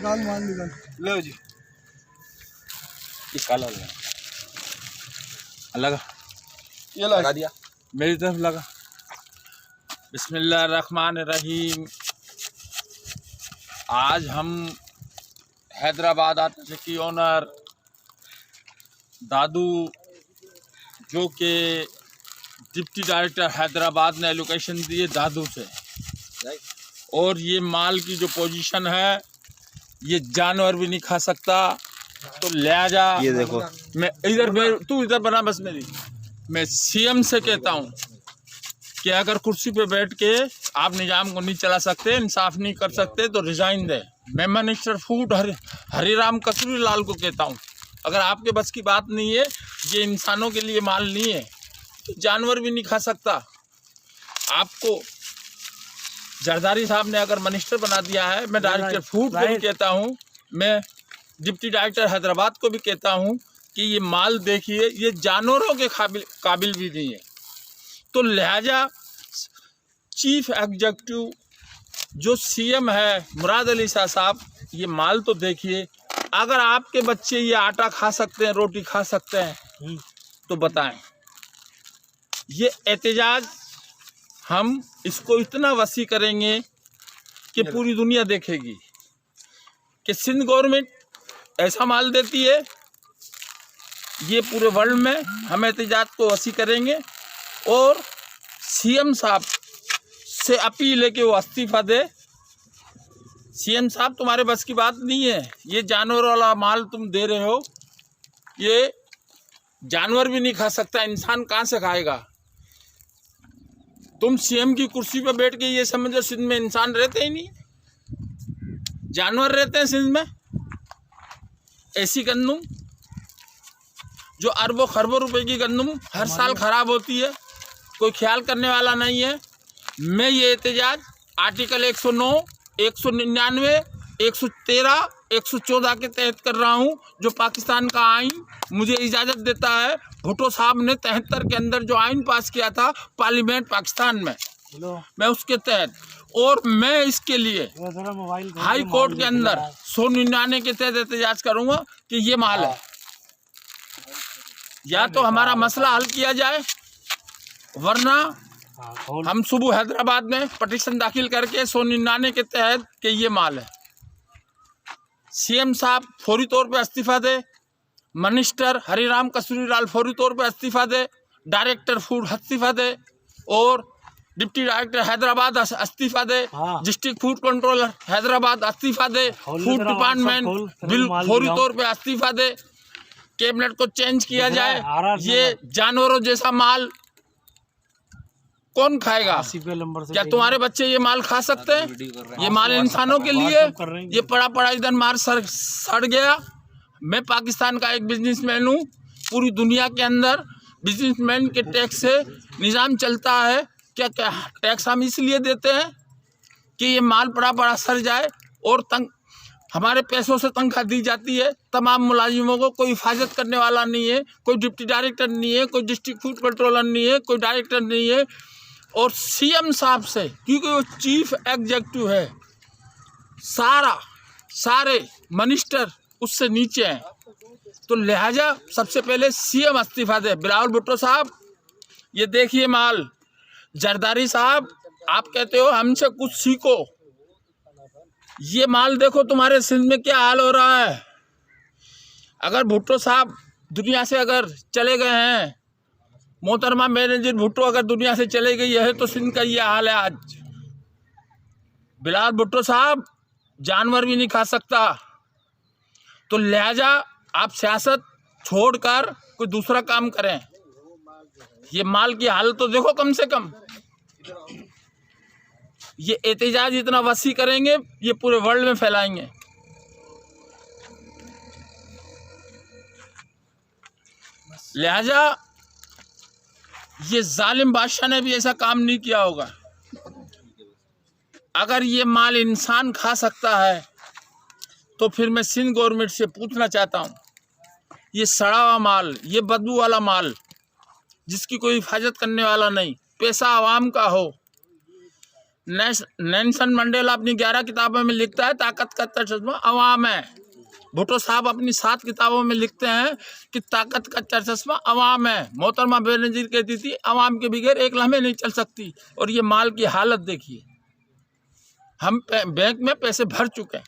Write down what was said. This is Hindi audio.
निकाल माल निकाल। लो जी, काला लगा, ये लगा दिया, मेरी तरफ लगा। बिस्मिल्लाहिर्रहमानिर्रहीम। आज हम हैदराबाद आटा की ओनर दादू, जो कि डिप्टी डायरेक्टर हैदराबाद ने एलोकेशन दिए दादू से, और ये माल की जो पोजीशन है ये जानवर भी नहीं खा सकता। तो लिहाजा ये देखो, मैं तू इधर बना बस मेरी, मैं सीएम से कहता हूँ कि अगर कुर्सी पे बैठ के आप निजाम को नहीं चला सकते, इंसाफ नहीं कर सकते तो रिजाइन दे। मैं मिनिस्टर फूड हरिराम कसूरी लाल को कहता हूँ, अगर आपके बस की बात नहीं है, ये इंसानों के लिए माल नहीं है तो जानवर भी नहीं खा सकता। आपको जरदारी साहब ने अगर मिनिस्टर बना दिया है, मैं डायरेक्टर फूड को भी कहता हूँ, मैं डिप्टी डायरेक्टर हैदराबाद को भी कहता हूँ कि ये माल देखिए, ये जानवरों के काबिल भी नहीं है। तो लिहाजा चीफ एग्जीक्यूटिव जो सीएम है मुराद अली शाह साहब, ये माल तो देखिए। अगर आपके बच्चे ये आटा खा सकते हैं, रोटी खा सकते हैं तो बताएं। ये एहतजाज हम इसको इतना वसी करेंगे कि पूरी दुनिया देखेगी कि सिंध गवर्नमेंट ऐसा माल देती है। ये पूरे वर्ल्ड में हम एहतजाज को वसी करेंगे और सीएम साहब से अपील है कि वो इस्तीफा दे। सीएम साहब, तुम्हारे बस की बात नहीं है, ये जानवर वाला माल तुम दे रहे हो, ये जानवर भी नहीं खा सकता, इंसान कहाँ से खाएगा। तुम सीएम की कुर्सी पर बैठ के ये समझो सिंध में इंसान रहते ही नहीं, जानवर रहते हैं सिंध में। ऐसी गंदम जो अरबों खरबों रुपए की गंदम हर साल खराब होती है, कोई ख्याल करने वाला नहीं है। मैं ये एहतजाज आर्टिकल 109, 199, 113, 114 के तहत कर रहा हूँ, जो पाकिस्तान का आइन मुझे इजाज़त देता है। भुट्टो साहब ने 73 के अंदर जो आइन पास किया था पार्लियामेंट पाकिस्तान में, मैं उसके तहत, और मैं इसके लिए हाई कोर्ट के अंदर 199 के तहत एहतजाज करूँगा कि ये माल है, या तो हमारा मसला हल किया जाए, वरना हम सुबह हैदराबाद में पटिशन दाखिल करके 199 के तहत कि ये माल है। सीएम साहब फौरी तौर पे इस्तीफा दे, मिनिस्टर हरिराम कसूरी लाल फौरी तौर पे इस्तीफा दे, डायरेक्टर फूड इस्तीफा दे, और डिप्टी डायरेक्टर हैदराबाद इस्तीफा दे, डिस्ट्रिक्ट फूड कंट्रोलर हैदराबाद इस्तीफा दे, फूड डिपार्टमेंट बिल फौरी तौर पे इस्तीफा दे, कैबिनेट को चेंज किया जाए। ये जानवरों जैसा माल कौन खाएगा? क्या तुम्हारे बच्चे ये माल खा सकते हैं? ये माल इंसानों के लिए, ये पड़ा पड़ा इधर मार सड़ गया। मैं पाकिस्तान का एक बिजनेसमैन हूँ, पूरी दुनिया के अंदर बिजनेसमैन के टैक्स से निज़ाम चलता है। क्या क्या टैक्स हम इसलिए देते हैं कि ये माल पड़ा पड़ा सड़ जाए, और हमारे पैसों से तनख्वाह दी जाती है तमाम मुलाजिमों को। कोई हिफाजत करने वाला नहीं है, कोई डिप्टी डायरेक्टर नहीं है, कोई डिस्ट्रिक्ट फूड कंट्रोलर नहीं है, कोई डायरेक्टर नहीं है। और सीएम साहब से, क्योंकि वो चीफ एग्जीक्यूटिव है, सारे मिनिस्टर उससे नीचे हैं, तो लिहाजा सबसे पहले सीएम इस्तीफा दे। बिलावल भुट्टो साहब, ये देखिए माल। जरदारी साहब, आप कहते हो हमसे कुछ सीखो, ये माल देखो तुम्हारे सिंध में क्या हाल हो रहा है। अगर भुट्टो साहब दुनिया से अगर चले गए हैं, मोहतरमा बेनजीर भुट्टो अगर दुनिया से चले गई है, तो सिंध का ये हाल है आज। बिलावल भुट्टो साहब जानवर भी नहीं खा सकता, तो लिहाजा आप सियासत छोड़कर कोई दूसरा काम करें। ये माल की हालत तो देखो कम से कम। ये एहतजाज इतना वसी करेंगे, ये पूरे वर्ल्ड में फैलाएंगे। लिहाजा ये जालिम बादशाह ने भी ऐसा काम नहीं किया होगा। अगर ये माल इंसान खा सकता है, तो फिर मैं सिंध गवर्नमेंट से पूछना चाहता हूँ, ये सड़ा हुआ माल, ये बदबू वाला माल, जिसकी कोई हिफाजत करने वाला नहीं, पैसा आवाम का हो, नेल्सन मंडेला अपनी 11 किताबों में लिखता है ताकत का चश्मा अवाम है। भुट्टो साहब अपनी 7 किताबों में लिखते हैं कि ताकत का चश्मा अवाम है। मोहतरमा बेनज़ीर कहती थी अवाम के बगैर एक लम्हे नहीं चल सकती। और ये माल की हालत देखिए, हम बैंक में पैसे भर चुके हैं।